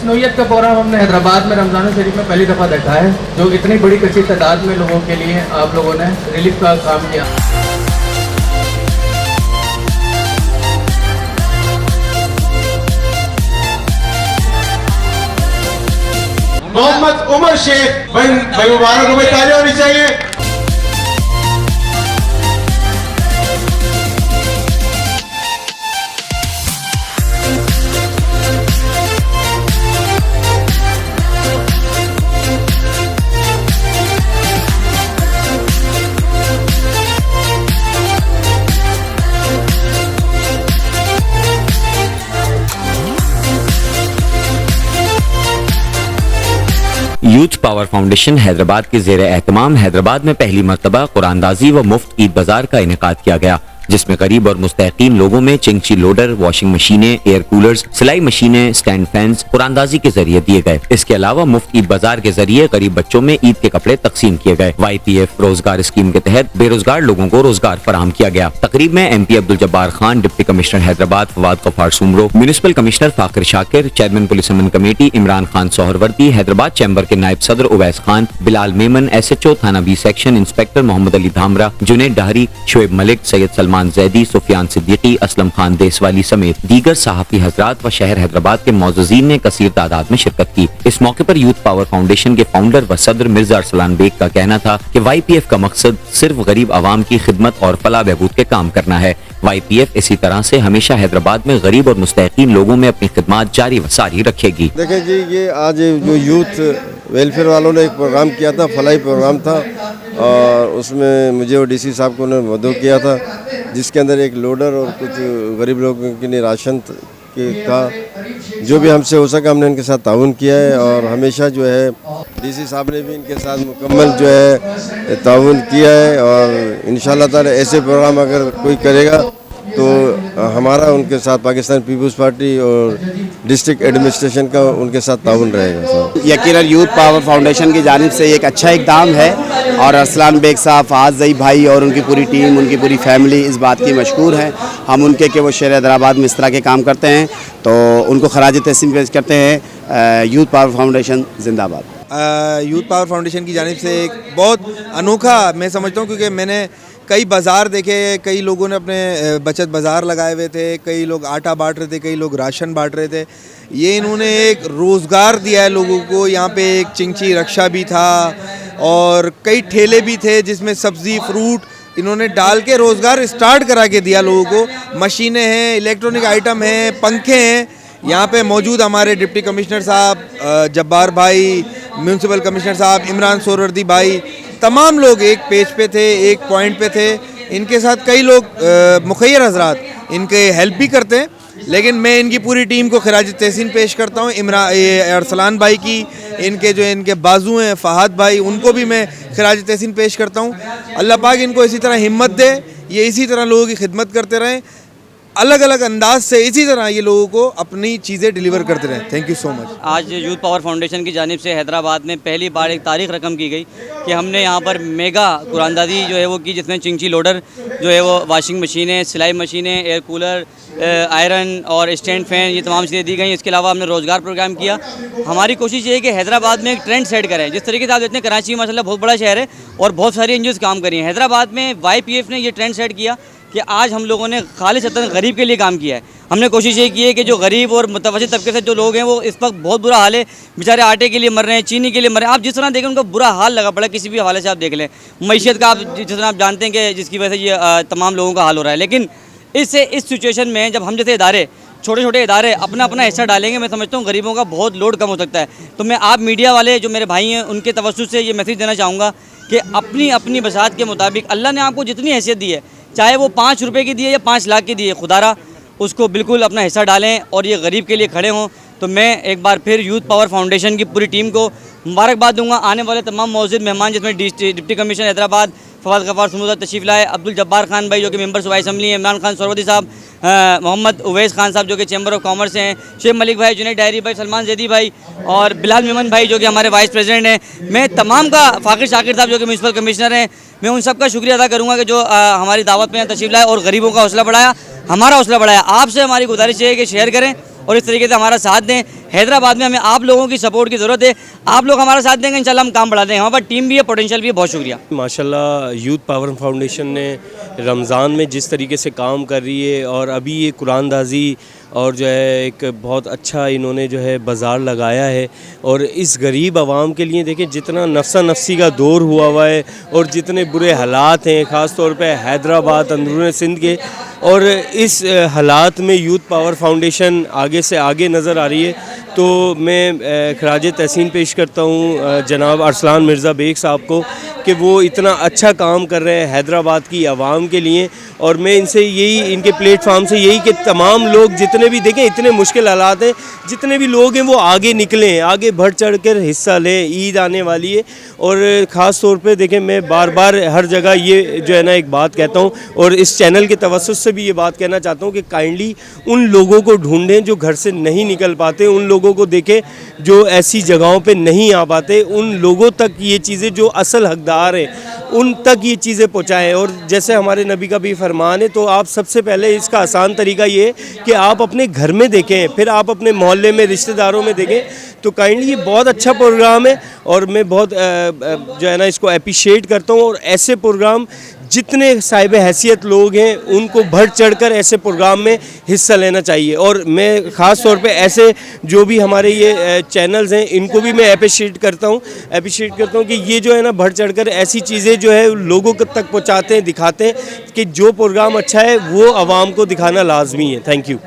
इस नोयत का प्रोग्राम हमने हैदराबाद में रमज़ान शरीफ में पहली दफ़ा देखा है, जो इतनी बड़ी कसी तादाद में लोगों के लिए आप लोगों ने रिलीफ का काम किया। मोहम्मद उमर शेख भाई मुबारक हो, तालियां होनी चाहिए। यूथ पावर फाउंडेशन हैदराबाद के ज़ेर एहतमाम हैदराबाद में पहली मरतबा कुरानदाजी व मुफ्त ईद बाजार का इनेकाद किया गया, जिसमें गरीब और मुस्तहिकीन लोगों में चिंची लोडर, वॉशिंग मशीनें, एयर कूलर्स, सिलाई मशीनें, स्टैंड फैंस कुरानदाजी के जरिए दिए गए। इसके अलावा मुफ्त ईद बाजार के जरिए गरीब बच्चों में ईद के कपड़े तकसीम किए गए। YPF रोजगार स्कीम के तहत बेरोजगार लोगों को रोजगार फराहम किया गया। तकरीब में MP Abdul Jabbar Khan, deputy commissioner Hyderabad Fawad Gaffar Soomro, municipal commissioner Fakir Shakir, chairman police Aman committee Imran Khan Suhrawardy, Hyderabad chamber के नायब सदर उवैस खान, बिलाल मेमन, SHO थाना B section inspector Mohammad Ali Dhamra, Junaid Dahri, Shoaib Malik, Syed Salman Zaidi, Sufiyan Siddiqui, Aslam Khan Deswali समेत दीगर सहाफी हजरात व शहर हैदराबाद के मौजूदीन ने कसीर तादाद में शिरकत की। इस मौके पर यूथ पावर फाउंडेशन के फाउंडर व सदर मिर्जा अरसलान बेग का कहना था कि YPF का मकसद सिर्फ गरीब आवाम की खिदमत और फलाह बहबूद के काम करना है। YPF इसी तरह से हमेशा हैदराबाद में गरीब और मुस्तहिकीन लोगों में अपनी खिदमत जारी व सारी रखेगी। देखें जी, ये आज जो यूथ वेलफेयर वालों ने एक प्रोग्राम किया था, फलाही प्रोग्राम था, और उसमें मुझे और DC साहब को उन्होंने मदद किया था, जिसके अंदर एक लोडर और कुछ गरीब लोगों के लिए राशन का जो भी हमसे हो सका हमने इनके साथ ताउन किया है। और हमेशा जो है DC साहब ने भी इनके साथ मुकम्मल जो है ताउन किया है। और इंशाल्लाह ताला ऐसे प्रोग्राम अगर कोई करेगा तो हमारा उनके साथ पाकिस्तान पीपल्स पार्टी और डिस्ट्रिक्ट एडमिनिस्ट्रेशन का उनके साथ ताउन रहेगा। यकीनन यूथ पावर फाउंडेशन की जानिब से एक अच्छा इक़दाम है, और अरसलान बेग साहब, फहाद ज़ई भाई और उनकी पूरी टीम, उनकी पूरी फैमिली इस बात की मशहूर है हम उनके कि वो शहर हैदराबाद में इस तरह के काम करते हैं, तो उनको खराज तहसीन पेश करते हैं। यूथ पावर फाउंडेशन जिंदाबाद। यूथ पावर फाउंडेशन की जानिब से एक बहुत अनोखा मैं समझता हूँ, क्योंकि मैंने कई बाज़ार देखे, कई लोगों ने अपने बचत बाज़ार लगाए हुए थे, कई लोग आटा बांट रहे थे, कई लोग राशन बांट रहे थे। ये इन्होंने एक रोज़गार दिया है लोगों को। यहाँ पे एक चिंची रक्षा भी था और कई ठेले भी थे जिसमें सब्ज़ी फ्रूट इन्होंने डाल के रोज़गार स्टार्ट करा के दिया लोगों को। मशीनें हैं, इलेक्ट्रॉनिक आइटम हैं, पंखे हैं। यहाँ पे मौजूद हमारे डिप्टी कमिश्नर साहब, जब्बार भाई, म्यूनसिपल कमिश्नर साहब, इमरान सोहरवर्दी भाई, तमाम लोग एक पेज पे थे, एक पॉइंट पे थे। इनके साथ कई लोग मुखैर हजरात इनके हेल्प भी करते हैं, लेकिन मैं इनकी पूरी टीम को खराज तहसीन पेश करता हूँ। अरसलान भाई की, इनके जो इनके बाजू हैं फहाद भाई, उनको भी मैं खराज तहसीन पेश करता हूँ। अल्लाह पाक इनको इसी तरह हिम्मत दे, ये इसी तरह लोगों की खिदमत करते रहें, अलग अलग अंदाज से इसी तरह ये लोगों को अपनी चीज़ें डिलीवर करते रहें। Thank you so much. आज यूथ पावर फाउंडेशन की जानिब से हैदराबाद में पहली बार एक तारीख रकम की गई कि हमने यहाँ पर मेगा कुरानदाजी जो है वो की, जिसमें चिंची लोडर जो है वो, वॉशिंग मशीनें, सिलाई मशीनें, एयर कूलर, आयरन और स्टैंड फ़ैन, ये तमाम चीज़ें दी गई। इसके अलावा हमने रोज़गार प्रोग्राम किया। हमारी कोशिश ये है कि हैदराबाद में एक ट्रेंड सेट करें। जिस तरीके से आप देखते हैं कराची माशाल्लाह बहुत बड़ा शहर है और बहुत सारी NGOs काम करी हैं। हैदराबाद में YPF ने ये ट्रेंड सेट किया कि आज हम लोगों ने खालिसतन गरीब के लिए काम किया है। हमने कोशिश ये की है कि जो गरीब और मुतवस्सित तबके से जो लोग हैं वो इस वक्त बहुत बुरा हाल है, बेचारे आटे के लिए मर रहे हैं, चीनी के लिए मर रहे हैं। आप जिस तरह देखें उनका बुरा हाल लगा पड़ा, किसी भी हवाले से आप देख लें। मईशत का आप जिस तरह आप जानते हैं कि जिसकी वजह से ये तमाम लोगों का हाल हो रहा है। लेकिन इस सिचुएशन में जब हम जैसे इदारे, छोटे छोटे इदारे अपना अपना हिस्सा डालेंगे, मैं समझता हूँ गरीबों का बहुत लोड कम हो सकता है। तो मैं आप मीडिया वाले जो मेरे भाई हैं उनके तवज्जुह से ये मैसेज देना चाहूँगा कि अपनी अपनी बसात के मुताबिक अल्लाह ने आपको जितनी हैसियत दी है, चाहे वो 5 रुपये की दी है या 5 लाख की दी है, खुदारा उसको बिल्कुल अपना हिस्सा डालें और ये गरीब के लिए खड़े हों। तो मैं एक बार फिर यूथ पावर फाउंडेशन की पूरी टीम को मुबारकबाद दूंगा। आने वाले तमाम मौजूद मेहमान जिसमें डिप्टी कमिश्नर हैदराबाद फवाद गफ्फार सुमरो तशरीफ़ लाए, अब्दुल जब्बार खान भाई जो कि मेंबर सूबाई असम्बली हैं, इमरान खान सोहरवर्दी साहब, मोहम्मद उवैस खान साहब जो कि चैम्बर ऑफ कॉमर्स हैं, शेख मलिक भाई, जुनैद डायरी भाई, सलमान जैदी भाई और बिलाल मेमन भाई जो कि हमारे वाइस प्रेसिडेंट हैं। मैं तमाम का, फाकिर शाकिर साहब जो कि म्यूनसिपल कमिश्नर हैं, मैं उन सब का शुक्रिया अदा करूँगा कि जो हमारी दावत में तशरीफ़ लाए और गरीबों का हौसला बढ़ाया। हमारा हौसला बढ़ाया। आपसे हमारी गुजारिश है कि शेयर करें और इस तरीके से हमारा साथ दें। हैदराबाद में हमें आप लोगों की सपोर्ट की ज़रूरत है। आप लोग हमारा साथ देंगे, इंशाल्लाह हम काम बढ़ा देंगे। हमारे पास टीम भी है, पोटेंशियल भी है। बहुत शुक्रिया। माशाल्लाह यूथ पावर फाउंडेशन ने रमज़ान में जिस तरीके से काम कर रही है और अभी ये कुरानदाजी और जो है एक बहुत अच्छा इन्होंने जो है बाज़ार लगाया है और इस गरीब आवाम के लिए देखें जितना नफसा नफसी का दौर हुआ है और जितने बुरे हालात हैं ख़ास तौर पे हैदराबाद अंदरून सिंध के, और इस हालात में यूथ पावर फाउंडेशन आगे से आगे नज़र आ रही है। तो मैं खराज तहसीन पेश करता हूँ जनाब अरसलान मिर्ज़ा बेग साहब को कि वो इतना अच्छा काम कर रहे हैं हैदराबाद की आवाम के लिए। और मैं इनसे यही, इनके प्लेटफार्म से यही कि तमाम लोग जितने भी देखें इतने मुश्किल हालात हैं, जितने भी लोग हैं वो आगे निकलें, आगे बढ़ चढ़ कर हिस्सा लें। ईद आने वाली है और ख़ास तौर पे देखें मैं बार बार हर जगह ये जो है ना एक बात कहता हूँ और इस चैनल के तवज्जुह से भी ये बात कहना चाहता हूँ कि काइंडली उन लोगों को ढूंढें जो घर से नहीं निकल पाते, उन लोगों को देखें जो ऐसी जगहों पे नहीं आ पाते, उन लोगों तक ये चीज़ें जो असल हकदार हैं उन तक ये चीज़ें पहुँचाएँ। और जैसे हमारे नबी का भी फरमान है, तो आप सबसे पहले इसका आसान तरीका ये है कि आप अपने घर में देखें, फिर आप अपने मोहल्ले में रिश्तेदारों में देखें। तो काइंडली ये बहुत अच्छा प्रोग्राम है और मैं बहुत जो है ना इसको अप्रिशिएट करता हूँ। और ऐसे प्रोग्राम जितने साहिब हैसियत लोग हैं उनको बढ़ चढ़कर ऐसे प्रोग्राम में हिस्सा लेना चाहिए। और मैं ख़ास तौर पे ऐसे जो भी हमारे ये चैनल्स हैं इनको भी मैं अप्रिशिएट करता हूँ कि ये जो है ना बढ़ चढ़कर ऐसी चीज़ें जो है लोगों तक पहुँचाते हैं, दिखाते हैं कि जो प्रोग्राम अच्छा है वो आवाम को दिखाना लाजमी है। Thank you.